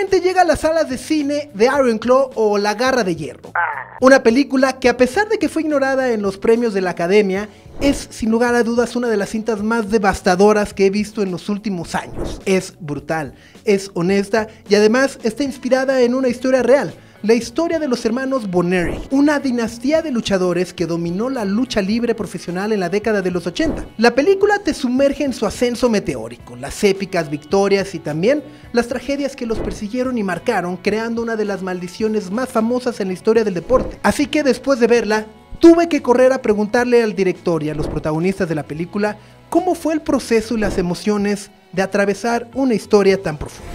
Finalmente llega a las salas de cine de Iron Claw o La Garra de Hierro. Una película que, a pesar de que fue ignorada en los premios de la Academia, es sin lugar a dudas una de las cintas más devastadoras que he visto en los últimos años. Es brutal, es honesta y además está inspirada en una historia real. La historia de los hermanos Erich, una dinastía de luchadores que dominó la lucha libre profesional en la década de los 80. La película te sumerge en su ascenso meteórico, las épicas victorias y también las tragedias que los persiguieron y marcaron, creando una de las maldiciones más famosas en la historia del deporte. Así que después de verla, tuve que correr a preguntarle al director y a los protagonistas de la película cómo fue el proceso y las emociones de atravesar una historia tan profunda.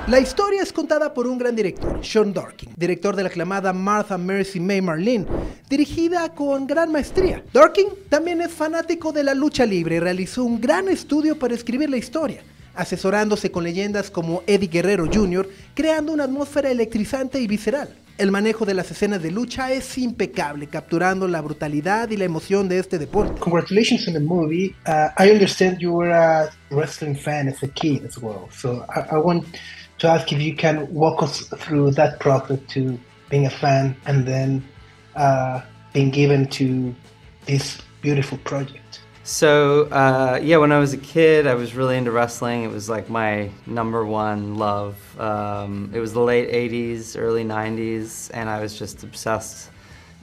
La historia es contada por un gran director, Sean Durkin, director de la aclamada Martha Mercy May Marlene, dirigida con gran maestría. Durkin también es fanático de la lucha libre y realizó un gran estudio para escribir la historia, asesorándose con leyendas como Eddie Guerrero Jr., creando una atmósfera electrizante y visceral. El manejo de las escenas de lucha es impecable, capturando la brutalidad y la emoción de este deporte. Congratulations on the movie. I understand you were a wrestling fan as a kid as well. So I want to ask if you can walk us through that process to being a fan and then being given to this beautiful project. So, yeah, when I was a kid, I was really into wrestling. It was like my #1 love. It was the late 80s, early 90s, and I was just obsessed,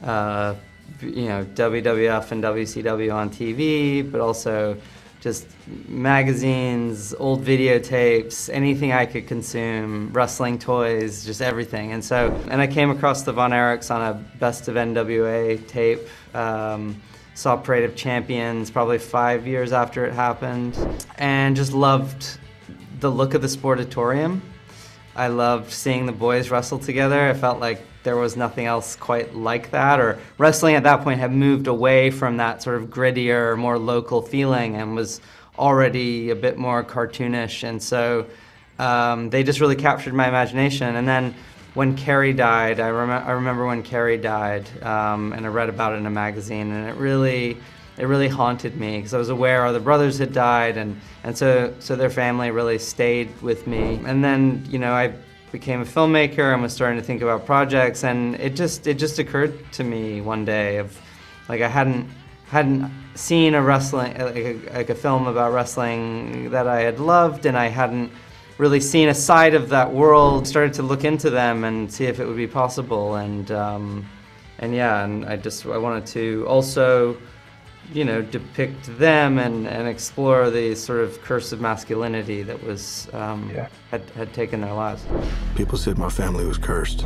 you know, WWF and WCW on TV, but also just magazines, old videotapes, anything I could consume, wrestling toys, just everything. And I came across the Von Erichs on a Best of NWA tape. Saw Parade of Champions probably 5 years after it happened, and just loved the look of the Sportatorium. I loved seeing the boys wrestle together. I felt like there was nothing else quite like that, or wrestling at that point had moved away from that sort of grittier, more local feeling and was already a bit more cartoonish, and so they just really captured my imagination. And then when Kerry died, I remember when Kerry died, and I read about it in a magazine, and it really haunted me because I was aware other brothers had died, and so their family really stayed with me. And then, you know, I became a filmmaker and was starting to think about projects, and it just occurred to me one day of, like, I hadn't seen a wrestling, like a film about wrestling that I had loved, and I hadn't really seen a side of that world. Started to look into them and see if it would be possible, and yeah, and I wanted to also, you know, depict them and explore the sort of curse of masculinity that was had taken their lives. People said my family was cursed.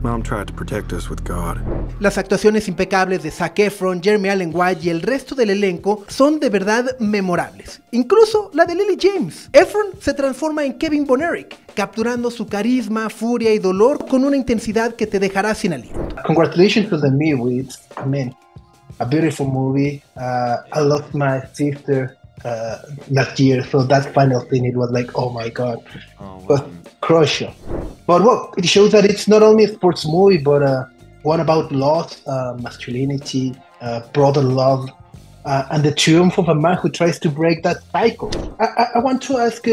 Mom tried to protect us with God. Las actuaciones impecables de Zac Effron, Jeremy Allen White y el resto del elenco son de verdad memorables. Incluso la de Lily James. Effron se transforma en Kevin Von Erich, capturando su carisma, furia y dolor con una intensidad que te dejará sin aliento. Congratulations to the movie. It's, I mean, a beautiful movie. I lost my sister last year, so that final thing, it was like, oh my God. Oh, wow. But crucial. But well, it shows that it's not only a sports movie, but one about loss, masculinity, brother love, and the triumph of a man who tries to break that cycle. I want to ask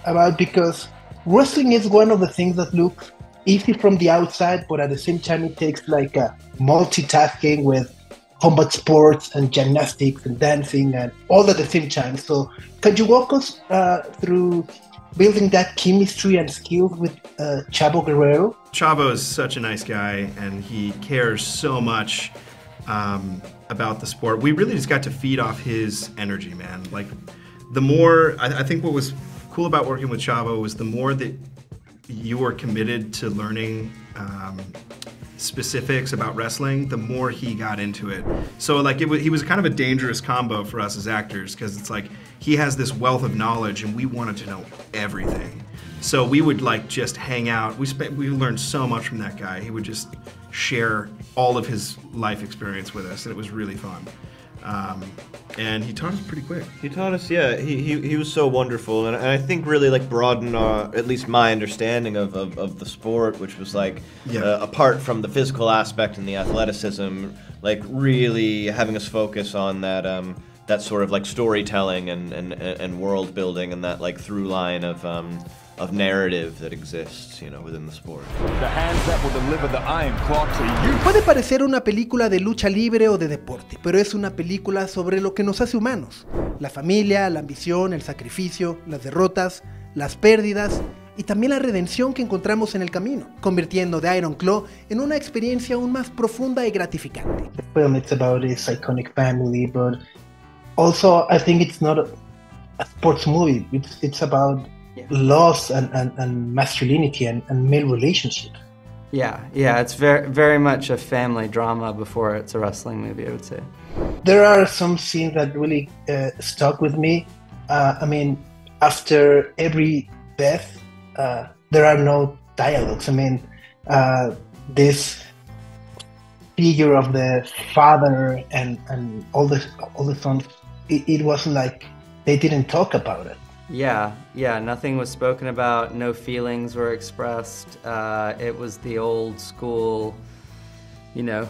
about, because wrestling is one of the things that looks easy from the outside, but at the same time it takes like multitasking with combat sports and gymnastics and dancing and all at the same time. So can you walk us through building that chemistry and skills with Chavo Guerrero? Chavo is such a nice guy, and he cares so much about the sport. We really just got to feed off his energy, man. Like, the more, I think what was cool about working with Chavo was the more that you were committed to learning specifics about wrestling, the more he got into it. So like he was kind of a dangerous combo for us as actors, because it's like he has this wealth of knowledge and we wanted to know everything. So we would like just hang out. We learned so much from that guy. He would just share all of his life experience with us, and it was really fun. And he taught us pretty quick. He taught us, yeah. He was so wonderful, and I think really like broadened at least my understanding of the sport, which was like apart from the physical aspect and the athleticism, like really having us focus on that that sort of like storytelling and world building and that like through line of narrative that exists, you know, within the sport. The hands that will deliver the iron claw to you. Puede parecer una película de lucha libre o de deporte, pero es una película sobre lo que nos hace humanos. La familia, la ambición, el sacrificio, las derrotas, las pérdidas y también la redención que encontramos en el camino, convirtiendo The Iron Claw en una experiencia aún más profunda y gratificante. The film, it's about this iconic family, but also I think it's not a sports movie. It's about loss and masculinity and male relationships. Yeah, it's very much a family drama before it's a wrestling movie, I would say. There are some scenes that really stuck with me. I mean, after every death, there are no dialogues. I mean, this figure of the father and all the sons, it was like they didn't talk about it. Yeah, nothing was spoken about, no feelings were expressed. It was the old school, you know,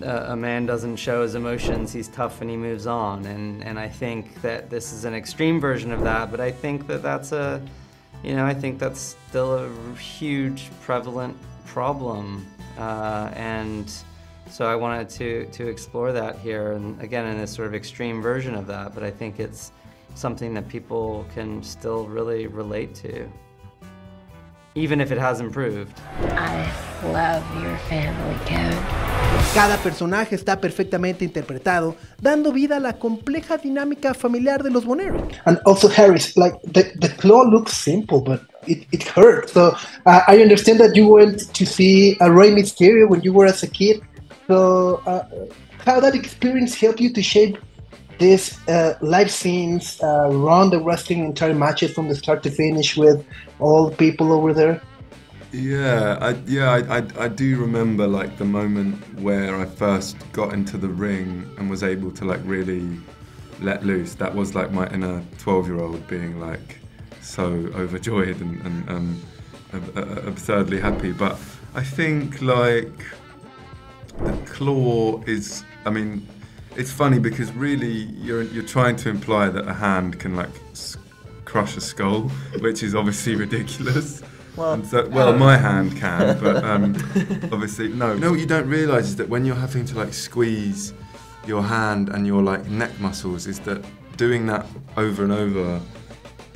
a man doesn't show his emotions, he's tough and he moves on. And I think that this is an extreme version of that, but I think that that's I think that's still a huge prevalent problem. And so I wanted to explore that here, and again, in this sort of extreme version of that, but I think it's something that people can still really relate to, even if it has improved. I love your family, Kevin. Cada personaje está perfectamente interpretado, dando vida a la compleja dinámica familiar de los Von Erich. And also Harris, like the claw looks simple, but it hurts. So I understand that you went to see a Rey Mysterio when you were as a kid. So how that experience helped you to shape these live scenes, run the wrestling entire matches from the start to finish with all the people over there? I do remember like the moment where I first got into the ring and was able to like really let loose. That was like my inner 12-year-old being like so overjoyed and absurdly happy. But I think like the claw is, I mean, it's funny because really you're trying to imply that a hand can like crush a skull, which is obviously ridiculous. Well, my hand can, but obviously no. What you don't realise is that when you're having to like squeeze your hand and your like neck muscles, is that doing that over and over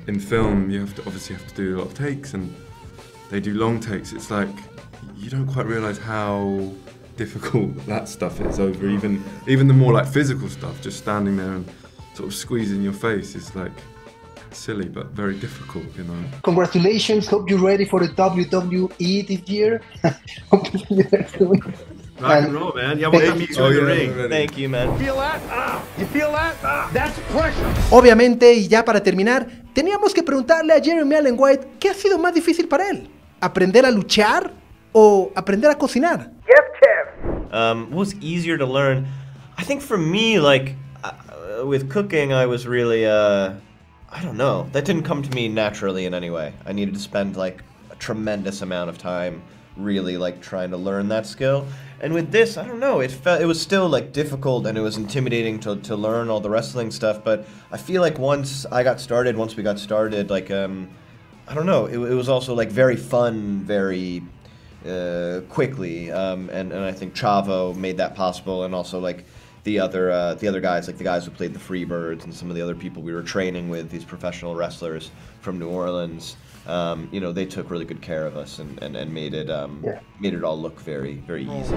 in film, you obviously have to do a lot of takes, and they do long takes. It's like you don't quite realise how difficult that stuff is over even the more like physical stuff. Just standing there and sort of squeezing your face is like silly but very difficult, you know. Congratulations, hope you're ready for the WWE this year. Rock and roll, man. Yeah, we'll meet you in the ring. Thank you, man. Feel that? You feel that? That's pressure. Obviamente, y ya para terminar, teníamos que preguntarle a Jeremy Allen White qué ha sido más difícil para él, aprender a luchar o aprender a cocinar. What was easier to learn? I think for me, like with cooking, I was really I don't know. That didn't come to me naturally in any way. I needed to spend like a tremendous amount of time really like trying to learn that skill. And with this, I don't know, it was still like difficult and it was intimidating to learn all the wrestling stuff, but I feel like once we got started, like I don't know, it was also like very fun, very quickly, and I think Chavo made that possible, and also like the other guys, like the guys who played the Freebirds and some of the other people we were training with, these professional wrestlers from New Orleans, you know, they took really good care of us and made it all look very, very easy.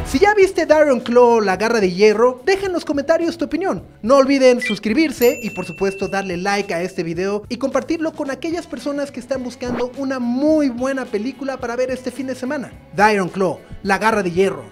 Si ya viste The Iron Claw, la garra de hierro, deja en los comentarios tu opinión. No olviden suscribirse y por supuesto darle like a este video y compartirlo con aquellas personas que están buscando una muy buena película para ver este fin de semana. The Iron Claw, la garra de hierro.